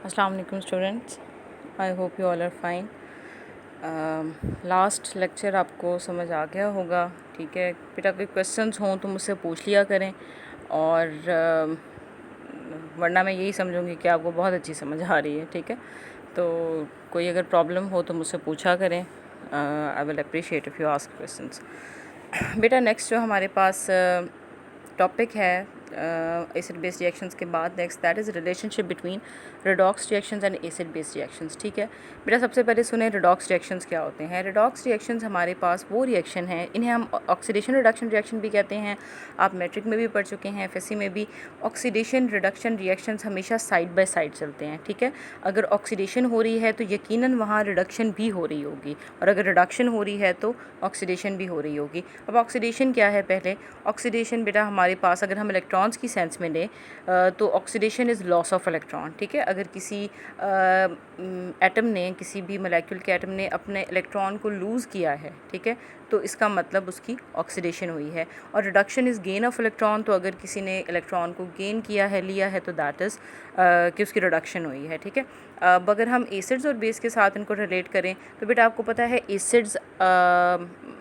अस्सलाम वालेकुम students, I hope you all are fine. Last lecture आपको समझ आ गया होगा, ठीक है बेटा। कोई क्वेश्चंस हों तो मुझसे पूछ लिया करें, और वरना मैं यही समझूंगी कि आपको बहुत अच्छी समझ आ रही है, ठीक है। तो कोई अगर प्रॉब्लम हो तो मुझसे पूछा करें। I will appreciate if you ask questions. बेटा नेक्स्ट जो हमारे पास टॉपिक है एसिड बेस्ड रिएक्शंस के बाद next that is relationship between redox reactions and acid based reactions, ठीक है। बेटा सबसे पहले सुने रेडॉक्स रिएक्शंस क्या होते हैं। रेडॉक्स रिएक्शंस हमारे पास वो रिएक्शन है, इन्हें हम ऑक्सीडेशन रिडक्शन रिएक्शन भी कहते हैं। आप मैट्रिक में भी पढ़ चुके हैं, एफएससी में भी। ऑक्सीडेशन रिडक्शन रिएक्शंस हमेशा साइड बाय साइड चलते हैं, ठीक है। अगर ऑक्सीडेशन हो रही है तो यकीनन वहाँ रिडक्शन भी हो रही होगी, और अगर रिडक्शन हो रही है तो ऑक्सीडेशन भी हो रही होगी। अब ऑक्सीडेशन क्या है? पहले ऑक्सीडेशन बेटा हमारे पास अगर हम इलेक्ट्रॉन्स की सेंस में लें तो oxidation is loss of electron, ठीक है। अगर किसी एटम ने, किसी भी मोलेक्यूल के एटम ने अपने इलेक्ट्रॉन को लूज़ किया है, ठीक है, तो इसका मतलब उसकी ऑक्सीडेशन हुई है। और reduction is gain of electron, तो अगर किसी ने इलेक्ट्रॉन को गेन किया है, लिया है, तो दैट इज़ कि उसकी रिडक्शन हुई है, ठीक है। अब अगर हम एसिड्स और बेस के साथ इनको रिलेट करें तो बेटा आपको पता है acids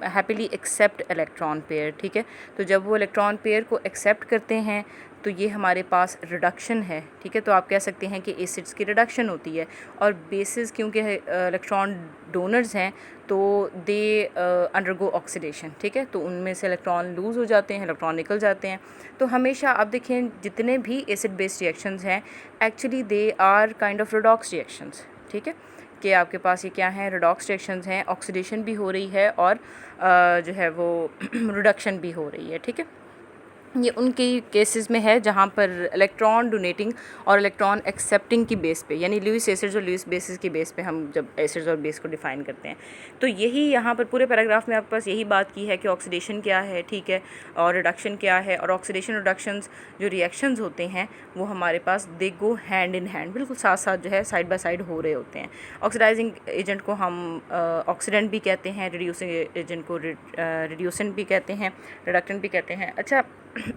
happily accept electron pair, ठीक है। तो जब वो इलेक्ट्रॉन पेयर को एक्सेप्ट करते हैं तो ये हमारे पास रिडक्शन है, ठीक है। तो आप कह सकते हैं कि एसिड्स की रिडक्शन होती है। और बेसिस क्योंकि इलेक्ट्रॉन डोनर्स हैं तो दे अंडरगो ऑक्सीडेशन, ठीक है। तो उनमें से इलेक्ट्रॉन लूज़ हो जाते हैं, इलेक्ट्रॉन निकल जाते हैं। तो हमेशा आप देखें जितने भी एसिड बेस्ड रिएक्शंस हैं actually they are kind of redox reactions, ठीक है। कि आपके पास ये क्या हैं? रिडॉक्स रिएक्शंस हैं, ऑक्सीडेशन भी हो रही है और जो है वो रिडक्शन भी हो रही है, ठीक है। ये उनके केसेस में है जहाँ पर इलेक्ट्रॉन डोनेटिंग और इलेक्ट्रॉन एक्सेप्टिंग की बेस पे, यानी लुईस एसिड्स और लुईस बेसिस की बेस पे हम जब एसिड्स और बेस को डिफ़ाइन करते हैं। तो यही यहाँ पर पूरे पैराग्राफ में आपके पास यही बात की है कि ऑक्सीडेशन क्या है, ठीक है, और रिडक्शन क्या है। और ऑक्सीडेशन रिडक्शंस जो रिएक्शंस होते हैं वो हमारे पास दे गो हैंड इन हैंड, बिल्कुल साथ साथ जो है साइड बाय साइड हो रहे होते हैं। ऑक्सीडाइजिंग एजेंट को हम ऑक्सीडेंट भी कहते हैं, रिड्यूसिंग एजेंट को रिड्यूसेंट भी कहते हैं, रिडक्टेंट भी कहते हैं। अच्छा,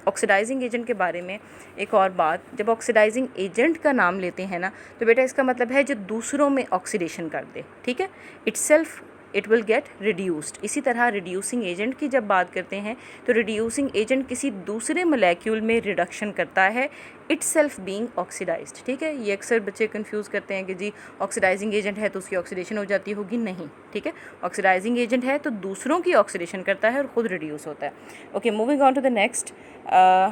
ऑक्सीडाइजिंग एजेंट के बारे में एक और बात, जब ऑक्सीडाइजिंग एजेंट का नाम लेते हैं ना तो बेटा इसका मतलब है जो दूसरों में ऑक्सीडेशन कर दे, ठीक है। Itself it will get reduced. इसी तरह रिड्यूसिंग एजेंट की जब बात करते हैं तो रिड्यूसिंग एजेंट किसी दूसरे मोलेक्यूल में रिडक्शन करता है, इटसेल्फ बीइंग ऑक्सीडाइज्ड, ठीक है। ये अक्सर बच्चे कंफ्यूज करते हैं कि जी ऑक्सीडाइजिंग एजेंट है तो उसकी ऑक्सीडेशन हो जाती होगी, नहीं, ठीक है। ऑक्सीडाइजिंग एजेंट है तो दूसरों की ऑक्सीडेशन करता है और ख़ुद रिड्यूस होता है। Okay, moving on to the next.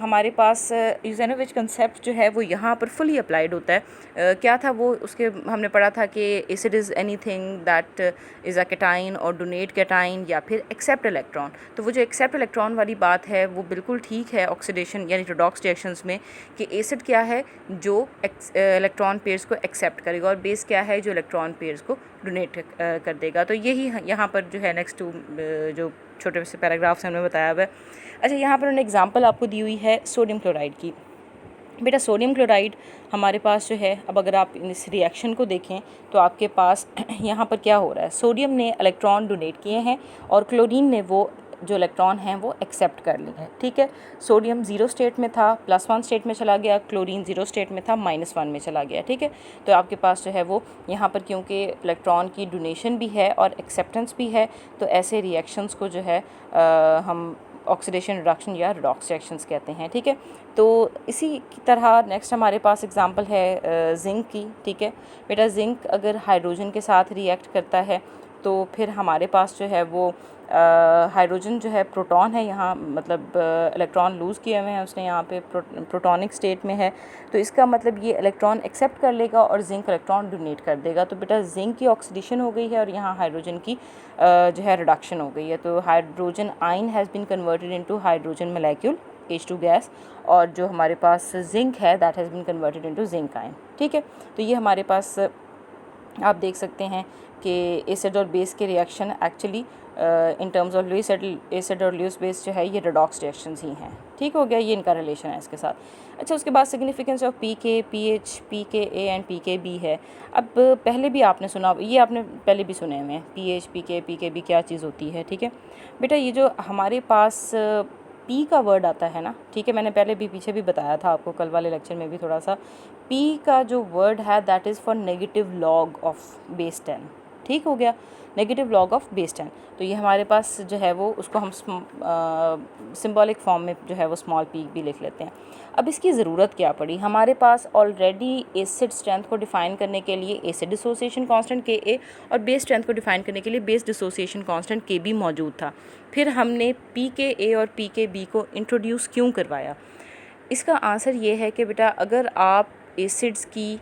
हमारे पास यूजेनोविच कंसेप्ट जो है वो यहाँ पर फुली अप्लाइड होता है। क्या था वो? उसके हमने पढ़ा था कि acid is anything that is a cation और डोनेट कैटाइन या फिर एक्सेप्ट इलेक्ट्रॉन। तो वो जो एक्सेप्ट इलेक्ट्रॉन वाली बात है वो बिल्कुल ठीक है ऑक्सीडेशन यानी रिडॉक्स रिएक्शंस में, कि एसिड क्या है जो इलेक्ट्रॉन पेयर्स को एक्सेप्ट करेगा, और बेस क्या है जो इलेक्ट्रॉन पेयर्स को डोनेट कर देगा। तो यही यहाँ पर जो है नेक्स्ट टू जो छोटे से पैराग्राफ्स हमने बताया हुआ है। अच्छा, यहाँ पर उन्होंने एग्जांपल आपको दी हुई है सोडियम क्लोराइड की। बेटा सोडियम क्लोराइड हमारे पास जो है, अब अगर आप इस रिएक्शन को देखें तो आपके पास यहाँ पर क्या हो रहा है? सोडियम ने इलेक्ट्रॉन डोनेट किए हैं और क्लोरीन ने वो जो इलेक्ट्रॉन हैं वो एक्सेप्ट कर लिए हैं, ठीक है। सोडियम 0 स्टेट में था, +1 स्टेट में चला गया, क्लोरीन 0 स्टेट में था, -1 में चला गया, ठीक है। तो आपके पास जो है वो यहाँ पर क्योंकि इलेक्ट्रॉन की डोनेशन भी है और एक्सेप्टेंस भी है, तो ऐसे रिएक्शंस को जो है हम ऑक्सीडेशन रिडक्शन या रिडॉक्स रिएक्शंस कहते हैं, ठीक है। तो इसी की तरह नेक्स्ट हमारे पास एग्जांपल है जिंक की, ठीक है। बेटा जिंक अगर हाइड्रोजन के साथ रिएक्ट करता है तो फिर हमारे पास जो है वो हाइड्रोजन जो है प्रोटॉन है, यहाँ मतलब इलेक्ट्रॉन लूज़ किए हुए हैं उसने, यहाँ पे प्रोटॉनिक स्टेट में है। तो इसका मतलब ये इलेक्ट्रॉन एक्सेप्ट कर लेगा और जिंक इलेक्ट्रॉन डोनेट कर देगा। तो बेटा जिंक की ऑक्सीडेशन हो गई है और यहाँ हाइड्रोजन की जो है रिडक्शन हो गई है। तो hydrogen ion has been converted into hydrogen molecule H2 gas, और जो हमारे पास जिंक है that has been converted into zinc ion, ठीक है। तो ये हमारे पास आप देख सकते हैं कि एसिड और बेस के reaction actually in terms of Lewis acid और लुईस बेस जो है ये रिडॉक्स रिएक्शंस ही हैं, ठीक हो गया। ये इनका रिलेशन है इसके साथ। अच्छा, उसके बाद significance of pK, pH, pKa and pKb है। अब पहले भी आपने सुना, ये आपने पहले भी सुने हुए हैं pH, pK, pKb क्या चीज़ होती है, ठीक है। बेटा ये जो हमारे पास पी का वर्ड आता है ना, ठीक है, मैंने पहले भी पीछे भी बताया था आपको, कल वाले लेक्चर में भी थोड़ा सा, पी का जो वर्ड है that is for negative log of base 10, ठीक हो गया, नेगेटिव लॉग ऑफ बेस 10। तो ये हमारे पास जो है वो उसको हम सिंबॉलिक फॉर्म में जो है वो स्मॉल पी भी लिख लेते हैं। अब इसकी ज़रूरत क्या पड़ी, हमारे पास ऑलरेडी एसिड स्ट्रेंथ को डिफ़ाइन करने के लिए एसिड डिसोसिएशन कांस्टेंट के ए और बेस स्ट्रेंथ को डिफ़ाइन करने के लिए बेस डिसोसिएशन कांस्टेंट के बी मौजूद था। फिर हमने पी के ए और पी के बी को इंट्रोड्यूस क्यों करवाया? इसका आंसर ये है कि बेटा अगर आप एसिड्स की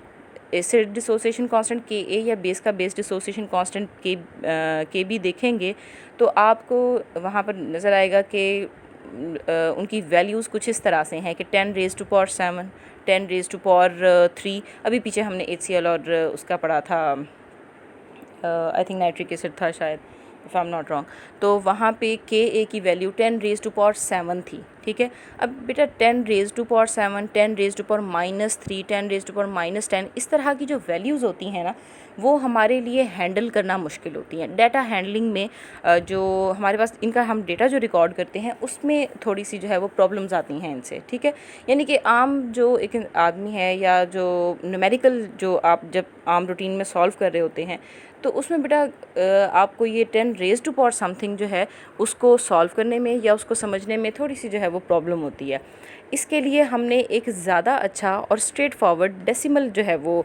एसिड डिसोसिएशन कांस्टेंट के ए या बेस का बेस डिसोसिएशन कांस्टेंट के बी देखेंगे तो आपको वहाँ पर नज़र आएगा कि उनकी वैल्यूज़ कुछ इस तरह से हैं कि 10 raise to power 7, 10 raise to power 3, अभी पीछे हमने HCl और उसका पढ़ा था, आई थिंक नाइट्रिक एसिड था शायद, if I am not wrong, तो वहाँ पे के ए की वैल्यू 10 रेज़ टू पावर 7 थी, ठीक है। अब बेटा 10 raise to power 7, 10 raise to power -3, 10 raise to power -10, इस तरह की जो वैल्यूज़ होती हैं ना वो हमारे लिए हैंडल करना मुश्किल होती हैं। डाटा हैंडलिंग में जो हमारे पास इनका हम डेटा जो रिकॉर्ड करते हैं उसमें थोड़ी सी जो है वो प्रॉब्लम्स आती हैं इनसे, ठीक है। यानी कि आम जो एक आदमी है या जो न्यूमेरिकल जो आप जब आम रूटीन में सॉल्व कर रहे होते हैं तो उसमें बेटा आपको ये 10 रेज़ टू पावर समथिंग जो है उसको सॉल्व करने में या उसको समझने में थोड़ी सी जो है वो प्रॉब्लम होती है। इसके लिए हमने एक ज़्यादा अच्छा और स्ट्रेट फॉरवर्ड डेसिमल जो है वो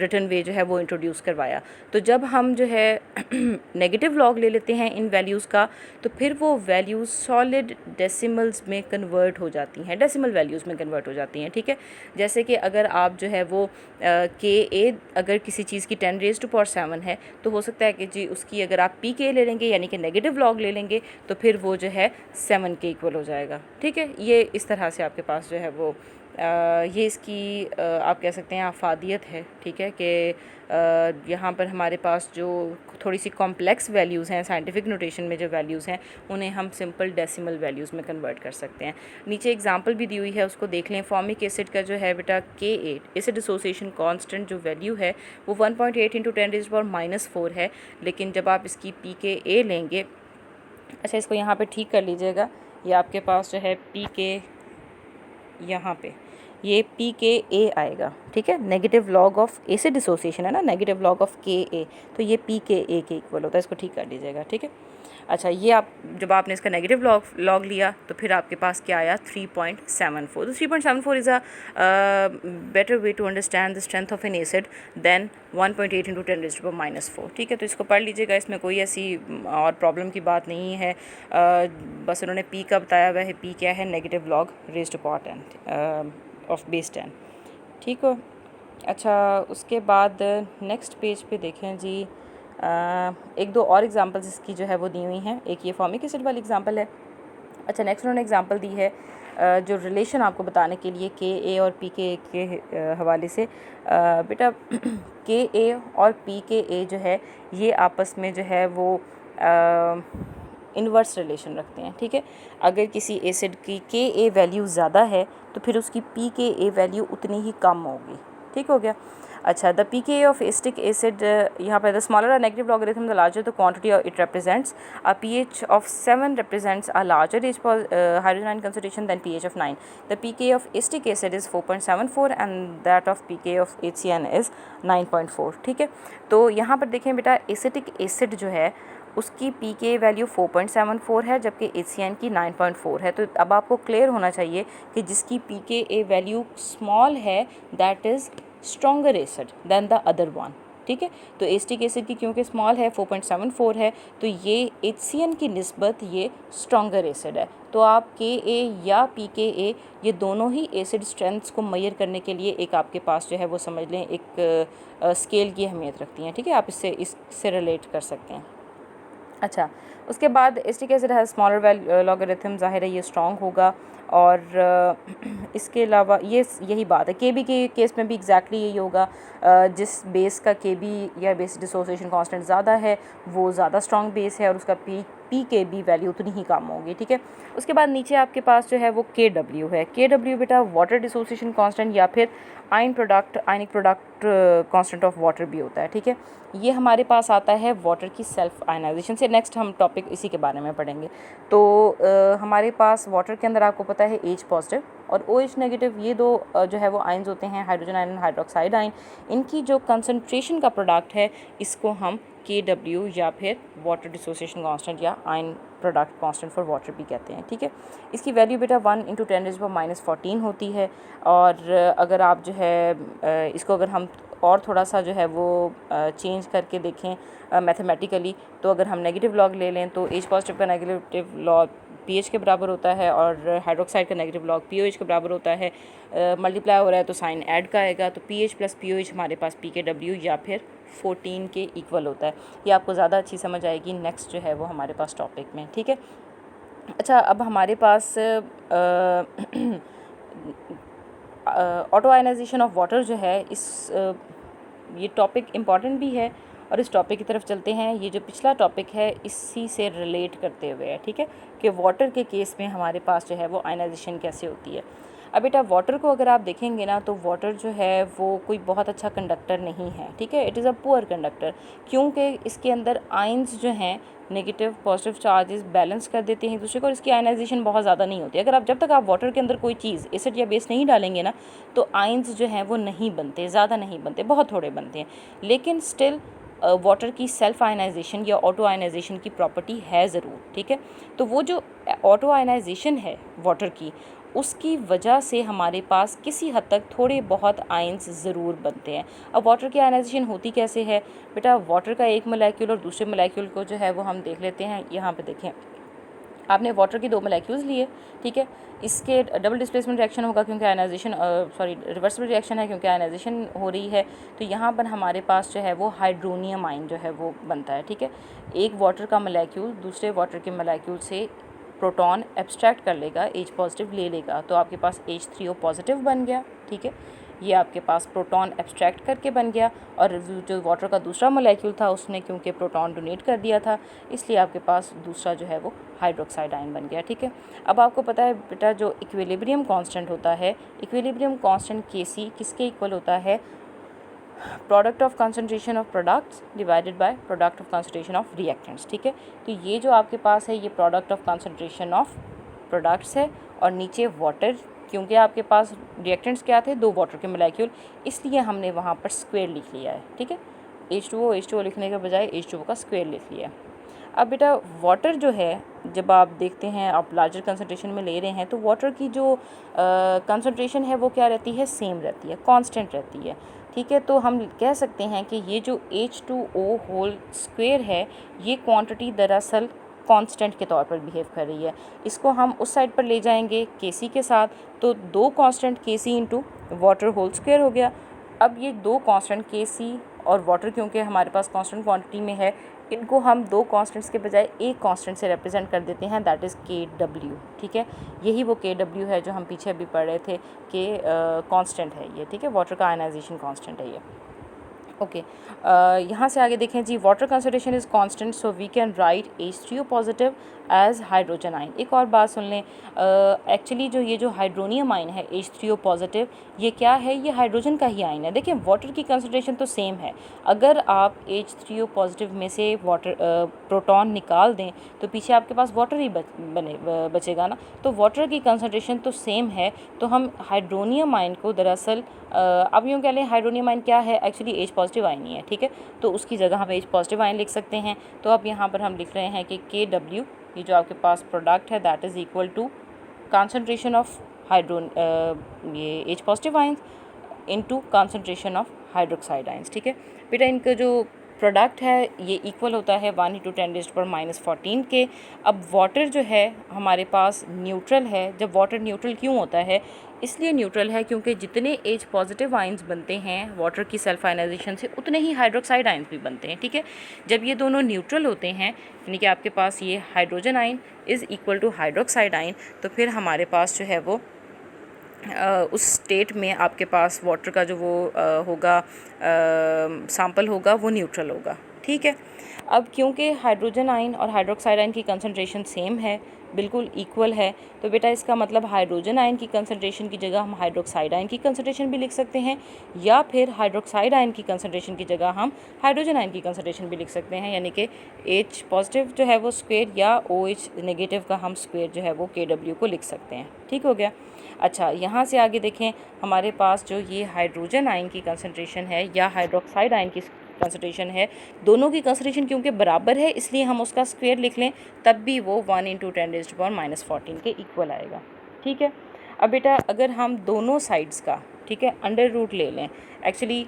रिटन वे जो है वो इंट्रोड्यूस करवाया। तो जब हम जो है नेगेटिव लॉग ले लेते हैं इन वैल्यूज़ का तो फिर वो वैल्यूज़ सॉलिड डेसिमल्स में कन्वर्ट हो जाती हैं, डेसिमल वैल्यूज़ में कन्वर्ट हो जाती हैं, ठीक है। जैसे कि अगर आप जो है वो के ए अगर किसी चीज़ की 10 रेज़ टू पावर 7 है तो हो सकता है कि जी उसकी अगर आप पी के ले लेंगे यानी कि नेगेटिव लॉग ले लेंगे तो फिर वो जो है 7 के इक्वल हो जाएगा, ठीक है। ये इस तरह से आपके पास जो है वो ये इसकी आप कह सकते हैं अफादियत है, ठीक है, कि यहाँ पर हमारे पास जो थोड़ी सी कॉम्प्लेक्स वैल्यूज़ हैं साइंटिफिक नोटेशन में जो वैल्यूज़ हैं उन्हें हम सिंपल डेसिमल वैल्यूज़ में कन्वर्ट कर सकते हैं। नीचे एग्जांपल भी दी हुई है उसको देख लें। फॉर्मिक एसिड का जो है बेटा K8 एसिड एसोसिएशन कांस्टेंट जो वैल्यू है वो 1.8 × 10⁻⁴ है, लेकिन जब आप इसकी pKa लेंगे, अच्छा इसको यहाँ पर ठीक कर लीजिएगा, ये आपके पास जो है pK यहाँ पे ये pKa आएगा, ठीक है, negative log of acid association है ना, नेगेटिव लॉग ऑफ Ka, तो ये pKa के इक्वल होता है, इसको ठीक कर लीजिएगा, ठीक है। अच्छा ये आप जब आपने इसका नेगेटिव लॉग लिया तो फिर आपके पास क्या आया 3.74। तो 3.74 is a better way to understand the strength of an acid than 1.8 × 10⁻⁴, ठीक है। तो इसको पढ़ लीजिएगा, इसमें कोई ऐसी और प्रॉब्लम की बात नहीं है, बस उन्होंने पी का बताया हुआ है, पी क्या है, negative log raised to power 10 of base 10, ठीक हो। अच्छा उसके बाद नेक्स्ट पेज पे देखें जी, एक दो और एग्जांपल्स इसकी जो है वो दी हुई हैं। एक ये फॉर्मिक एसिड वाली एग्जांपल है। अच्छा नेक्स्ट उन्होंने एग्जांपल दी है जो रिलेशन आपको बताने के लिए के और पी के हवाले से, बेटा के और पी जो है ये आपस में जो है वो इन्वर्स रिलेशन रखते हैं, ठीक है। अगर किसी एसिड की के वैल्यू ज़्यादा है तो फिर उसकी पी वैल्यू उतनी ही कम होगी, ठीक हो गया। अच्छा the pKa of acetic acid, यहाँ पर the smaller negative logarithm the larger the quantity it represents, a pH of 7 represents a larger hydrogen ion concentration than pH of 9. The pKa of acetic acid is 4.74 and that of pKa of HCN is 9.4, ठीक है। तो यहाँ पर देखें बेटा acetic acid जो है उसकी pKa वैल्यू 4.74 है जबकि HCN की 9.4 है। तो अब आपको क्लियर होना चाहिए कि जिसकी pKa वैल्यू स्मॉल है that is stronger acid than the other one, ठीक है। तो एसिटिक एसिड की क्योंकि स्मॉल है 4.74 है तो ये HCN की निस्बत ये स्ट्रॉन्गर एसिड है। तो आप Ka या pKa ये दोनों ही एसिड स्ट्रेंथ्स को मेजर करने के लिए एक आपके पास जो है वो समझ लें एक स्केल की अहमियत रखती हैं, ठीक है। आप इससे रिलेट कर सकते हैं। अच्छा उसके बाद एसिटिक एसिड है स्मॉलर लॉगरिथम, ज़ाहिर है ये स्ट्रॉन्ग होगा। और इसके अलावा यही बात है के केस में भी एग्जैक्टली यही होगा, जिस बेस का के या बेस डिसोसिएशन कांस्टेंट ज़्यादा है वो ज़्यादा स्ट्रॉन्ग बेस है और उसका पी वैल्यू उतनी ही कम होगी, ठीक है। उसके बाद नीचे आपके पास जो है वो KW है। KW बेटा वाटर डिसोसिएशन कांस्टेंट या फिर ionic product constant of water भी होता है, ठीक है। ये हमारे पास आता है वाटर की सेल्फ आयनाइजेशन से। नेक्स्ट हम टॉपिक टॉपिक इसी के बारे में पढ़ेंगे। तो हमारे पास वाटर के अंदर आपको पता है H पॉजिटिव और OH नेगेटिव, ये दो जो है वो आयंस होते हैं, हाइड्रोजन आयन, हाइड्रोक्साइड आयन। इनकी जो कंसंट्रेशन का प्रोडक्ट है इसको हम KW या फिर वाटर डिसोसिएशन कांस्टेंट या ion product constant for water भी कहते हैं, ठीक है। इसकी वैल्यू बेटा 1 × 10⁻⁻14 होती है। और अगर आप जो है इसको अगर हम और थोड़ा सा जो है वो चेंज करके देखें मैथमेटिकली, तो अगर हम नेगेटिव लॉग ले लें तो H पॉजिटिव का नेगेटिव लॉग pH के बराबर होता है और हाइड्रोक्साइड का नेगेटिव लॉग POH के बराबर होता है। मल्टीप्लाई हो रहा है तो साइन ऐड का आएगा, तो pH + POH हमारे पास pKW या फिर 14 के इक्वल होता है। ये आपको ज़्यादा अच्छी समझ आएगी नेक्स्ट जो है वो हमारे पास टॉपिक में, ठीक है। अच्छा, अब हमारे पास ऑटो आयनाइजेशन ऑफ वाटर जो है, इस ये टॉपिक इम्पॉर्टेंट भी है और इस टॉपिक की तरफ चलते हैं। ये जो पिछला टॉपिक है इसी से रिलेट करते हुए है, ठीक है, कि वाटर के केस में हमारे पास जो है वो आयनाइजेशन कैसे होती है। अब बेटा वाटर को अगर आप देखेंगे ना तो वाटर जो है वो कोई बहुत अच्छा कंडक्टर नहीं है, ठीक है। It is a poor conductor, क्योंकि इसके अंदर आयंस जो हैं नेगेटिव पॉजिटिव चार्जेस बैलेंस कर देते हैं एक दूसरे को, और इसकी आयनाइजेशन बहुत ज़्यादा नहीं होती। अगर आप जब तक आप वाटर के अंदर कोई चीज़ एसिड या बेस नहीं डालेंगे ना तो आयंस जो हैं वो नहीं बनते, ज़्यादा नहीं बनते, बहुत थोड़े बनते हैं। लेकिन स्टिल वाटर की सेल्फ आयनाइजेशन या ऑटो आयनाइजेशन की प्रॉपर्टी है ज़रूर, ठीक है। तो वो जो ऑटो आयनाइजेशन है वाटर की, उसकी वजह से हमारे पास किसी हद तक थोड़े बहुत आयंस ज़रूर बनते हैं। अब वाटर की आयनाइजेशन होती कैसे है बेटा, वाटर का एक मोलेक्यूल और दूसरे मोलेक्यूल को जो है वो हम देख लेते हैं। यहाँ पे देखें, आपने वाटर की 2 मोलेक्यूल्स लिए, ठीक है। इसके डबल डिस्प्लेसमेंट रिएक्शन होगा क्योंकि आयनाइजेशन रिवर्सिबल रिएक्शन है क्योंकि आयनाइजेशन हो रही है। तो यहाँ पर हमारे पास जो है वो हाइड्रोनियम आयन जो है वो बनता है, ठीक है। एक वाटर का मोलेक्यूल दूसरे वाटर के मोलेक्यूल से प्रोटॉन एब्स्ट्रैक्ट कर लेगा, H पॉजिटिव ले लेगा, तो आपके पास H3O पॉजिटिव बन गया, ठीक है। ये आपके पास प्रोटॉन एब्स्ट्रैक्ट करके बन गया, और जो वाटर का दूसरा मोलेक्यूल था उसने क्योंकि प्रोटॉन डोनेट कर दिया था, इसलिए आपके पास दूसरा जो है वो हाइड्रोक्साइड आयन बन गया, ठीक है। अब आपको पता है बेटा जो इक्विलिब्रियम कांस्टेंट होता है, इक्विलिब्रियम कांस्टेंट Kc किसके इक्वल होता है, product of concentration of products divided by product of concentration of reactants, ठीक है। तो ये जो आपके पास है ये product of concentration of products है, और नीचे वाटर, क्योंकि आपके पास रिएक्टेंट्स क्या थे, 2 वाटर के मोलेक्यूल, इसलिए हमने वहाँ पर स्क्वायर लिख लिया है, ठीक है। H2O लिखने के बजाय H2O का स्क्वायर लिख लिया। अब बेटा वाटर जो है, जब आप देखते हैं आप लार्जर कंसंट्रेशन में ले रहे हैं तो वाटर की जो कंसंट्रेशन है वो क्या रहती है, सेम रहती है, कांस्टेंट रहती है, ठीक है। तो हम कह सकते हैं कि ये जो H2O होल स्क्वायर है ये क्वांटिटी दरअसल कांस्टेंट के तौर पर बिहेव कर रही है। इसको हम उस साइड पर ले जाएंगे Kc के साथ, तो 2 constant Kc into water whole square हो गया। अब ये 2 कांस्टेंट Kc और वाटर क्योंकि हमारे पास कांस्टेंट क्वांटिटी में है, इनको हम 2 कांस्टेंट्स के बजाय एक कांस्टेंट से रिप्रेजेंट कर देते हैं, दैट इज़ KW, ठीक है। यही वो KW है जो हम पीछे अभी पढ़ रहे थे कि कांस्टेंट है ये, ठीक है, वाटर का आयनाइजेशन कांस्टेंट है ये, ओके। यहाँ से आगे देखें जी, water concentration is constant so we can write H3O positive as hydrogen ion. एक और बात सुन लें, एक्चुअली जो ये जो हाइड्रोनियम आयन है H3O पॉजिटिव, ये क्या है, ये हाइड्रोजन का ही आयन है। देखिए वाटर की कंसंट्रेशन तो सेम है, अगर आप H3O पॉजिटिव में से वाटर प्रोटॉन निकाल दें तो पीछे आपके पास वाटर ही बचेगा ना, तो वाटर की कंसंट्रेशन तो सेम है। तो हम हाइड्रोनियम आयन को दरअसल अब यूँ कह लें हाइड्रोनियम आयन क्या है, एक्चुअली H पॉजिटिव आयन ही है, ठीक है। तो उसकी जगह हम H पॉजिटिव आयन लिख सकते हैं। तो अब यहाँ पर हम लिख रहे हैं कि KW, ये जो आपके पास प्रोडक्ट है, that is equal to concentration of ये H positive ion into concentration of hydroxide ions, ठीक है बेटा। इनका जो प्रोडक्ट है ये इक्वल होता है 1 × 10⁻⁻14 के। अब वाटर जो है हमारे पास न्यूट्रल है। जब वाटर न्यूट्रल क्यों होता है, इसलिए न्यूट्रल है क्योंकि जितने H पॉजिटिव आयंस बनते हैं वाटर की सेल्फ आयनाइजेशन से, उतने ही हाइड्रोक्साइड आयंस भी बनते हैं, ठीक है। जब ये दोनों न्यूट्रल होते हैं, यानी कि आपके पास ये hydrogen ion is equal to hydroxide ion, तो फिर हमारे पास जो है वो उस स्टेट में आपके पास वाटर का जो वो होगा सैंपल होगा वो न्यूट्रल होगा, ठीक है। अब क्योंकि हाइड्रोजन आयन और हाइड्रोक्साइड आयन की कंसंट्रेशन सेम है, बिल्कुल इक्वल है, तो बेटा इसका मतलब हाइड्रोजन आयन की कंसंट्रेशन की जगह हम हाइड्रोक्साइड आयन की कंसंट्रेशन भी लिख सकते हैं, या फिर हाइड्रोक्साइड आयन की कंसंट्रेशन की जगह हम हाइड्रोजन आयन की कंसंट्रेशन भी लिख सकते हैं, यानी कि H पॉजिटिव जो है वो स्क्वायर या OH नेगेटिव का हम स्क्वायर जो है वो KW को लिख सकते हैं। ठीक हो गया। अच्छा, यहाँ से आगे देखें, हमारे पास जो ये हाइड्रोजन आयन की कंसंट्रेशन है या हाइड्रोक्साइड आयन की कंसंट्रेशन है, दोनों की कंसंट्रेशन क्योंकि बराबर है इसलिए हम उसका स्क्वायर लिख लें, तब भी वो 1 × 10⁻⁻14 के इक्वल आएगा। ठीक है। अब बेटा अगर हम दोनों साइड्स का, ठीक है, अंडर रूट ले लें, एक्चुअली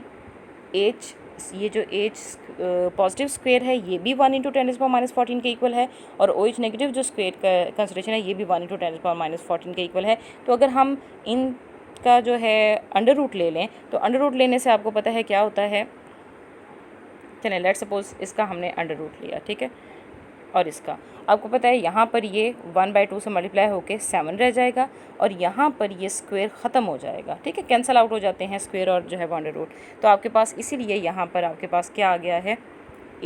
H, ये जो H पॉजिटिव स्क्वायर है ये भी 1 × 10⁻14 के इक्वल है, और OH नेगेटिव जो स्क्वायर का कंसंट्रेशन है ये भी 1 × 10⁻14 के इक्वल है। तो अगर हम इनका जो है अंडर रूट ले लें, तो अंडर रूट लेने से आपको पता है क्या होता है, चलें लेट्स सपोज इसका हमने अंडर रूट लिया, ठीक है, और इसका आपको पता है यहाँ पर ये 1/2 से मल्टीप्लाई होके 7 रह जाएगा, और यहाँ पर ये स्क्वायर ख़त्म हो जाएगा। ठीक है, कैंसिल आउट हो जाते हैं स्क्वायर और जो है अंडर रूट। तो आपके पास इसीलिए यहाँ पर आपके पास क्या आ गया है,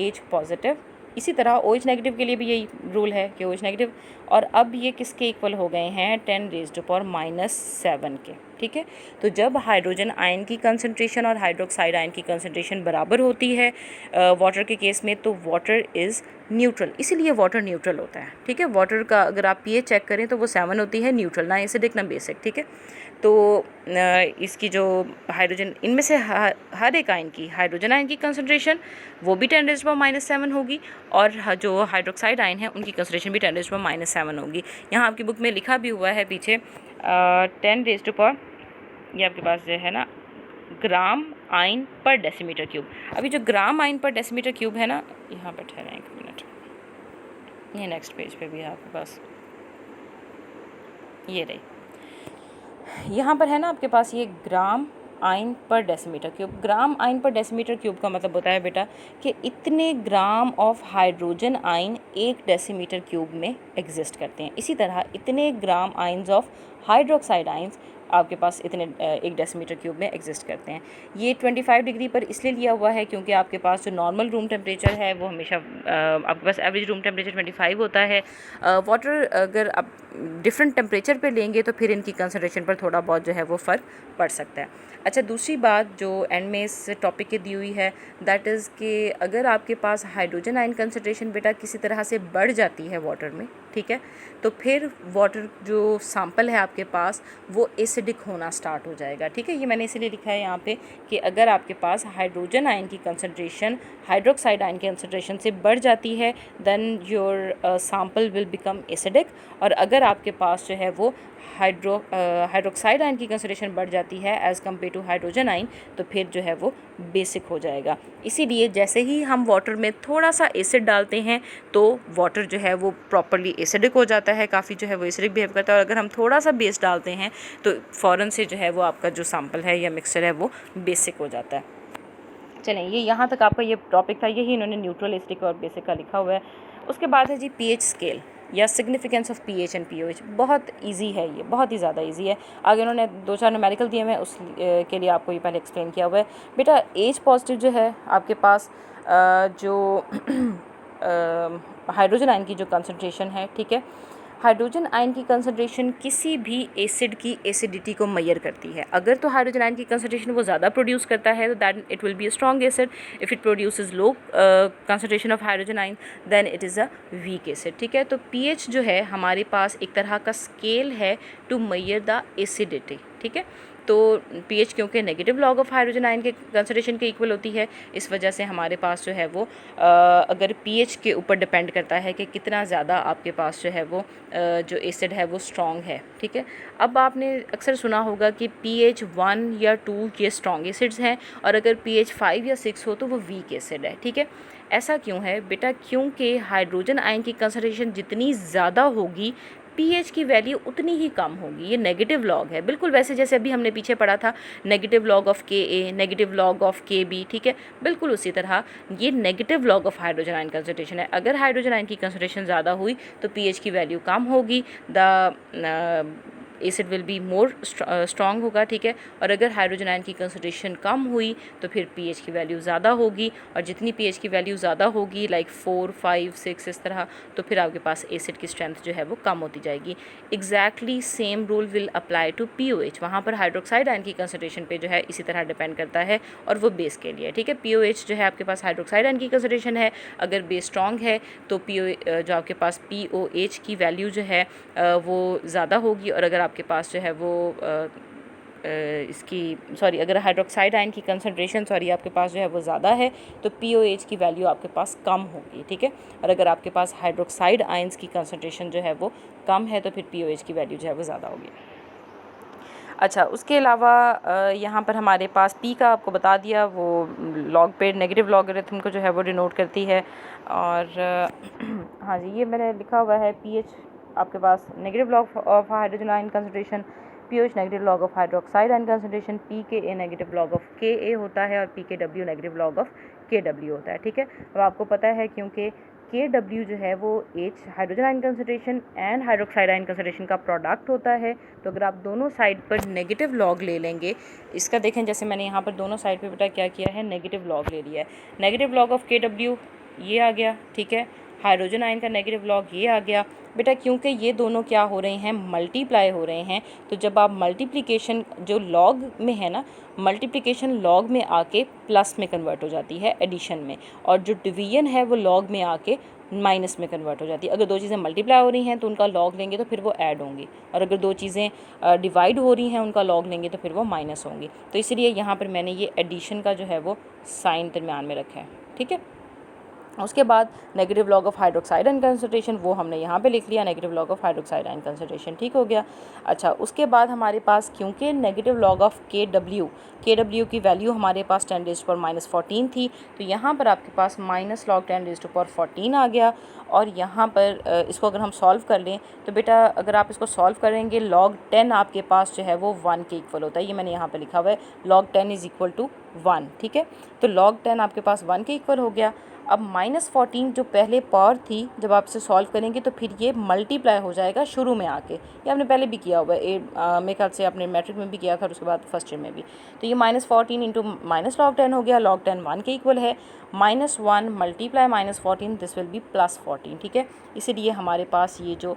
H पॉजिटिव। इसी तरह OH नेगेटिव के लिए भी यही रूल है कि OH नेगेटिव, और अब ये किसके इक्वल हो गए हैं, 10⁻⁻7 के। ठीक है, तो जब हाइड्रोजन आयन की कंसंट्रेशन और हाइड्रोक्साइड आयन की कंसंट्रेशन बराबर होती है वाटर के केस में, तो वाटर इज़ न्यूट्रल, इसीलिए वाटर न्यूट्रल होता है। ठीक है, वाटर का अगर आप pH चेक करें तो वो 7 होती है, न्यूट्रल, ना एसिडिक ना बेसिक। ठीक है, तो इसकी जो हाइड्रोजन, इनमें से हर एक आयन की, हाइड्रोजन आयन की कंसंट्रेशन वो भी 10⁻⁻7 होगी, और जो हाइड्रोक्साइड आयन है उनकी कंसंट्रेशन भी 10⁻⁻7 होगी। यहाँ आपकी बुक में लिखा भी हुआ है पीछे 10⁻, ये आपके पास जो है ना, ग्राम आयन पर डेसीमीटर क्यूब। अभी जो ग्राम आयन पर डेसीमीटर क्यूब है ना, यहाँ पर ठहरें एक मिनट, ये नेक्स्ट पेज पे भी है आपके पास, ये रही, यहाँ पर है ना आपके पास ये ग्राम आयन पर डेसीमीटर क्यूब। ग्राम आयन पर डेसीमीटर क्यूब का मतलब होता है बेटा कि इतने gram of hydrogen ion 1 decimetre cube में एग्जिस्ट करते हैं। इसी तरह इतने ग्राम आयन्स ऑफ हाइड्रोक्साइड आयन्स आपके पास इतने 1 डेसीमीटर क्यूब में एग्जिस्ट करते हैं। ये 25 डिग्री पर इसलिए लिया हुआ है क्योंकि आपके पास जो नॉर्मल रूम टेम्परेचर है वो हमेशा आपके पास एवरेज रूम टेम्परेचर 25 होता है। वाटर अगर आप डिफरेंट टेम्परेचर पे लेंगे तो फिर इनकी कंसंट्रेशन पर थोड़ा बहुत जो है वो फ़र्क पड़ सकता है। अच्छा, दूसरी बात जो एंड में इस टॉपिक की दी हुई है, दैट इज़ कि अगर आपके पास हाइड्रोजन आयन कंसंट्रेशन बेटा किसी तरह से बढ़ जाती है वाटर में, ठीक है, तो फिर वाटर जो सैंपल है आपके पास वो एसिडिक होना स्टार्ट हो जाएगा। ठीक है, ये मैंने इसीलिए लिखा है यहाँ पे कि अगर आपके पास हाइड्रोजन आयन की कंसंट्रेशन हाइड्रोक्साइड आयन की कंसंट्रेशन से बढ़ जाती है, then your sample will become acidic, और अगर आपके पास जो है वो हाइड्रोक्साइड आयन की कंसंट्रेशन बढ़ जाती है as compare to hydrogen ion, तो फिर जो है वो बेसिक हो जाएगा। इसीलिए जैसे ही हम वाटर में थोड़ा सा एसिड डालते हैं तो वाटर जो है वो प्रॉपरली एसिडिक हो जाता है, काफ़ी जो है वो एसिडिक बिहेव करता है, और अगर हम थोड़ा सा बेस डालते हैं तो फ़ौरन से जो है वो आपका जो सैंपल है या मिक्सचर है वो बेसिक हो जाता है। चलें, ये यहाँ तक आपका ये टॉपिक था, यही इन्होंने न्यूट्रल, एसिडिक और बेसिक का लिखा हुआ है। उसके बाद है जी पीएच स्केल या significance of pH and pOH. बहुत इजी है, ये बहुत ही ज़्यादा इजी है। आगे उन्होंने 2-4 न्यूमेरिकल दिए हुए हैं, उस के लिए आपको ये पहले एक्सप्लेन किया हुआ है। बेटा H पॉजिटिव जो है आपके पास जो हाइड्रोजन आयन की जो कंसंट्रेशन है, ठीक है, हाइड्रोजन आयन की कंसंट्रेशन किसी भी एसिड की एसिडिटी को मेजर करती है। अगर तो हाइड्रोजन आयन की कंसंट्रेशन वो ज़्यादा प्रोड्यूस करता है तो that it will be a strong acid. If it produces low concentration of hydrogen ion then it is a weak acid. ठीक है, तो पीएच जो है हमारे पास एक तरह का स्केल है टू मेजर द एसिडिटी। ठीक है, तो पीएच क्योंकि negative log of hydrogen ion के कंसंट्रेशन के इक्वल होती है, इस वजह से हमारे पास जो है वो अगर पीएच के ऊपर डिपेंड करता है कि कितना ज़्यादा आपके पास जो है वो जो एसिड है वो स्ट्रॉन्ग है। ठीक है, अब आपने अक्सर सुना होगा कि pH 1 या 2 ये स्ट्रॉन्ग एसिड्स हैं, और अगर pH 5 या 6 हो तो वो वीक एसिड है। ठीक है, ऐसा क्यों है बेटा? क्योंकि हाइड्रोजन आयन की कंसंट्रेशन जितनी ज़्यादा होगी pH की वैल्यू उतनी ही कम होगी। ये नेगेटिव लॉग है, बिल्कुल वैसे जैसे अभी हमने पीछे पढ़ा था negative log of Ka, negative log of Kb। ठीक है, बिल्कुल उसी तरह ये negative log of hydrogen ion concentration है। अगर हाइड्रोजन आयन की कंसंट्रेशन ज़्यादा हुई तो pH की वैल्यू कम होगी, the acid will be more strong होगा, ठीक है। और अगर हाइड्रोजन आयन की कंसंट्रेशन कम हुई तो फिर पीएच की वैल्यू ज़्यादा होगी, और जितनी पीएच की वैल्यू ज़्यादा होगी लाइक 4, 5, 6 इस तरह, तो फिर आपके पास एसिड की स्ट्रेंथ जो है वो कम होती जाएगी। Exactly same rule will apply to pOH. वहाँ पर हाइड्रोक्साइड आयन की कंसंट्रेशन पे जो है इसी तरह डिपेंड करता है, और वो बेस के लिए, ठीक है। पीओएच जो है आपके पास हाइड्रोक्साइड आयन की कंसंट्रेशन है, अगर बेस स्ट्रॉन्ग है तो जो आपके पास पीओएच की वैल्यू जो है वो ज़्यादा होगी, और अगर आपके पास जो है वो अगर हाइड्रोक्साइड आयन की कंसंट्रेशन आपके पास जो है वो ज़्यादा है तो पीओएच की वैल्यू आपके पास कम होगी, ठीक है। और अगर आपके पास हाइड्रोक्साइड आयंस की कंसंट्रेशन जो है वो कम है तो फिर पीओएच की वैल्यू जो है वो ज़्यादा होगी। अच्छा, उसके अलावा यहाँ पर हमारे पास पी का आपको बता दिया, वो लॉग पेड नेगेटिव लॉगरिथम को जो है वो डिनोट करती है। और हाँ जी, ये मैंने लिखा हुआ है पीएच आपके पास negative log of hydrogen ion concentration, pOH negative log of hydroxide ion concentration, p K a negative log of के ए होता है, और पी के डब्ल्यू नेगेटिव लॉग ऑफ के डब्ल्यू होता है, ठीक है। अब आपको पता है क्योंकि के डब्ल्यू जो है वो H hydrogen ion concentration and hydroxide ion concentration का प्रोडक्ट होता है, तो अगर आप दोनों साइड पर नेगेटिव लॉग ले लेंगे, इसका देखें जैसे मैंने यहाँ पर दोनों साइड पे बेटा क्या किया है, नेगेटिव लॉग ले लिया है। नेगेटिव लॉग ऑफ के डब्ल्यू ये आ गया, ठीक है। हाइड्रोजन आयन का नेगेटिव लॉग ये आ गया बेटा, क्योंकि ये दोनों क्या हो रहे हैं, मल्टीप्लाई हो रहे हैं। तो जब आप मल्टीप्लिकेशन जो लॉग में है ना, मल्टीप्लिकेशन लॉग में आके प्लस में कन्वर्ट हो जाती है एडिशन में, और जो डिवीजन है वो लॉग में आके माइनस में कन्वर्ट हो जाती है। अगर दो चीज़ें मल्टीप्लाई हो रही हैं तो उनका लॉग लेंगे तो फिर वो ऐड होंगी, और अगर दो चीज़ें डिवाइड हो रही हैं उनका लॉग लेंगे तो फिर वो माइनस होंगी। तो इसलिए यहाँ पर मैंने ये एडिशन का जो है वो साइन दरम्यान में रखा है, ठीक है। उसके बाद negative log of hydroxide ion concentration वो हमने यहाँ पे लिख लिया, negative log of hydroxide ion concentration, ठीक हो गया। अच्छा, उसके बाद हमारे पास क्योंकि नेगेटिव लॉग ऑफ के डब्ल्यू की वैल्यू हमारे पास 10⁻⁻14 थी, तो यहाँ पर आपके पास -log10⁻14 आ गया। और यहाँ पर इसको अगर हम सॉल्व कर लें तो बेटा अगर आप इसको सॉल्व करेंगे log 10 आपके पास जो है वो 1 के इक्वल होता है। ये मैंने यहाँ पर लिखा हुआ है log 10 = 1, ठीक है। तो log 10 आपके पास 1 के इक्वल हो गया। अब -14 जो पहले पावर थी, जब आप इसे सॉल्व करेंगे तो फिर ये मल्टीप्लाई हो जाएगा शुरू में आके, ये आपने पहले भी किया हुआ है, मेरे ख्याल से आपने मैट्रिक में भी किया था और उसके बाद फर्स्ट ईयर में भी। तो ये -14 इंटू -log 10 हो गया, log 10 1 के इक्वल है। -1 × -14 दिस विल बी +14, ठीक है। इसीलिए हमारे पास ये जो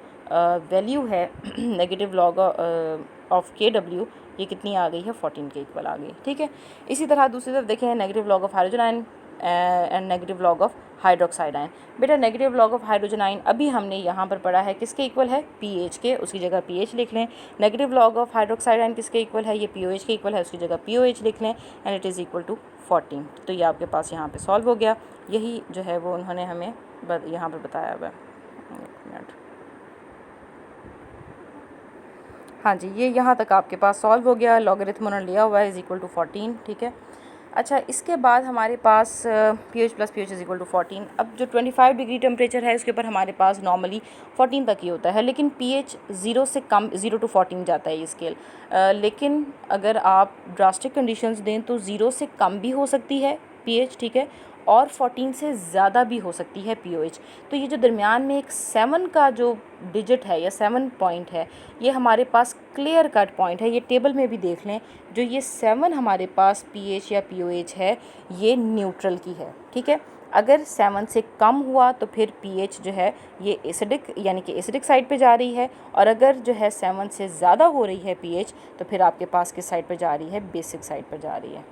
वैल्यू है नेगेटिव लॉग ऑफ के डब्ल्यू ये कितनी आ गई है, 14 के इक्वल आ गई, ठीक है। इसी तरह दूसरी तरफ देखें negative log of hydrogen ion and negative log of hydroxide ion. बेटा negative log of hydrogen ion अभी हमने यहाँ पर पढ़ा है किसके इक्वल है, पीएच के, उसकी जगह पीएच लिख लें। Negative log of hydroxide ion किसके इक्वल है, ये पीओएच के इक्वल है, उसकी जगह पीओएच लिख लें, and it is equal to 14। तो ये आपके पास यहाँ पे सॉल्व हो गया। यही जो है वो उन्होंने हमें यहाँ पर बताया हुआ है। एक मिनट, हाँ जी, ये यहाँ तक आपके पास सॉल्व हो गया। लॉगरिथम उन्होंने लिया हुआ है = 14, ठीक है। अच्छा, इसके बाद हमारे पास pH + pH = 14। अब जो 25 डिग्री टेम्परेचर है उसके ऊपर हमारे पास नॉर्मली 14 तक ही होता है, लेकिन pH 0 से कम 0 to 14 जाता है ये स्केल। लेकिन अगर आप ड्रास्टिक कंडीशंस दें तो 0 से कम भी हो सकती है pH, ठीक है, और 14 से ज़्यादा भी हो सकती है pOH। तो ये जो दरमियान में एक 7 का जो डिजिट है या 7 पॉइंट है, ये हमारे पास क्लियर कट पॉइंट है। ये टेबल में भी देख लें, जो ये 7 हमारे पास pH या pOH है ये न्यूट्रल की है, ठीक है। अगर 7 से कम हुआ तो फिर pH जो है ये एसिडिक यानी कि एसिडिक साइड पे जा रही है, और अगर जो है 7 से ज़्यादा हो रही है pH तो फिर आपके पास किस साइड पर जा रही है, बेसिक साइड पर जा रही है,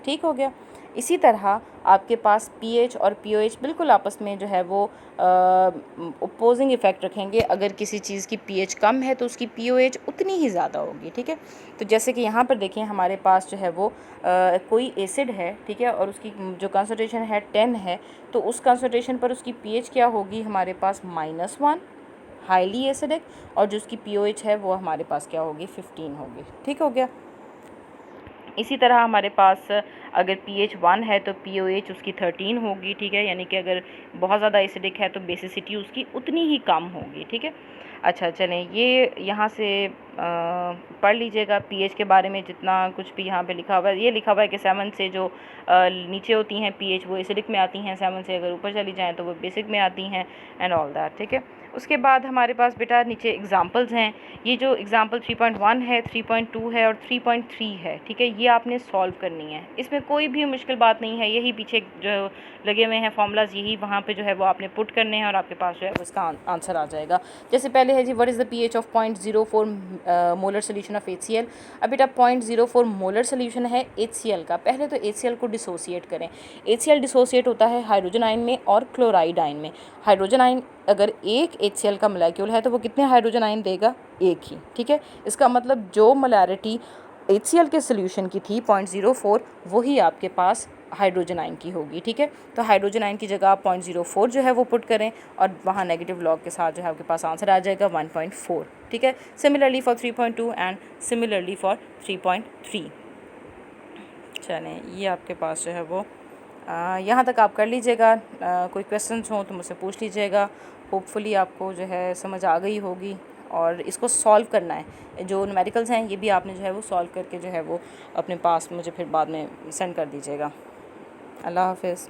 ठीक हो गया। इसी तरह आपके पास pH और pOH बिल्कुल आपस में जो है वो अपोजिंग इफ़ेक्ट रखेंगे। अगर किसी चीज़ की pH कम है तो उसकी pOH उतनी ही ज़्यादा होगी, ठीक है। तो जैसे कि यहाँ पर देखें हमारे पास जो है वो कोई एसिड है, ठीक है, और उसकी जो कंसंट्रेशन है 10 है, तो उस कंसंट्रेशन पर उसकी pH क्या होगी, हमारे पास -1 हाईली एसिडिक, और जो उसकी pOH है वो हमारे पास क्या होगी, 15 होगी, ठीक हो गया। इसी तरह हमारे पास अगर pH 1 है तो pOH उसकी 13 होगी, ठीक है, यानी कि अगर बहुत ज़्यादा एसिडिक है तो बेसिसिटी उसकी उतनी ही कम होगी, ठीक है। अच्छा चलें, ये यहाँ से पढ़ लीजिएगा pH के बारे में जितना कुछ भी यहाँ पे लिखा हुआ है। ये लिखा हुआ है कि 7 से जो नीचे होती हैं pH वो एसिडिक में आती हैं, 7 से अगर ऊपर चली जाएँ तो वो बेसिक में आती हैं, एंड ऑल दैट, ठीक है। उसके बाद हमारे पास बेटा नीचे एग्ज़ाम्पल्स हैं। ये जो एग्ज़ाम्पल 3.1 है, 3.2 है और 3.3 है, ठीक है, ये आपने सॉल्व करनी है। इसमें कोई भी मुश्किल बात नहीं है, यही पीछे जो लगे हुए हैं फॉर्मूलाज, यही वहाँ पे जो है वो आपने पुट करने हैं और आपके पास जो है वो इसका आंसर आ जाएगा। जैसे पहले है जी, what is the pH of 0.04 molar solution of HCl। अब बेटा 0.04 मोलर सोल्यूशन है HCl का। पहले तो HCl को डिसोसिएट करें। HCl डिसोसिएट होता है हाइड्रोजन आयन में और क्लोराइड आयन में। हाइड्रोजन आयन अगर एक HCl का मोलेक्यूल है तो वो कितने हाइड्रोजन आयन देगा? एक ही, ठीक है। इसका मतलब जो मोलैरिटी HCl के सोल्यूशन की थी 0.04, वही आपके पास हाइड्रोजन आयन की होगी, ठीक है। तो हाइड्रोजन आयन की जगह आप 0.04 जो है वो पुट करें और वहाँ नेगेटिव लॉग के साथ जो है आपके पास आंसर आ जाएगा 1.4, ठीक है। Similarly for 3.2 and similarly for 3.3। चलें, ये आपके पास जो है वो यहाँ तक आप कर लीजिएगा। कोई क्वेश्चंस हों तो मुझसे पूछ लीजिएगा। होपफुली आपको जो है समझ आ गई होगी और इसको सॉल्व करना है। जो न्यूमेरिकल्स हैं ये भी आपने जो है वो सॉल्व करके जो है वो अपने पास मुझे फिर बाद में सेंड कर दीजिएगा। अल्लाह हाफ़िज़।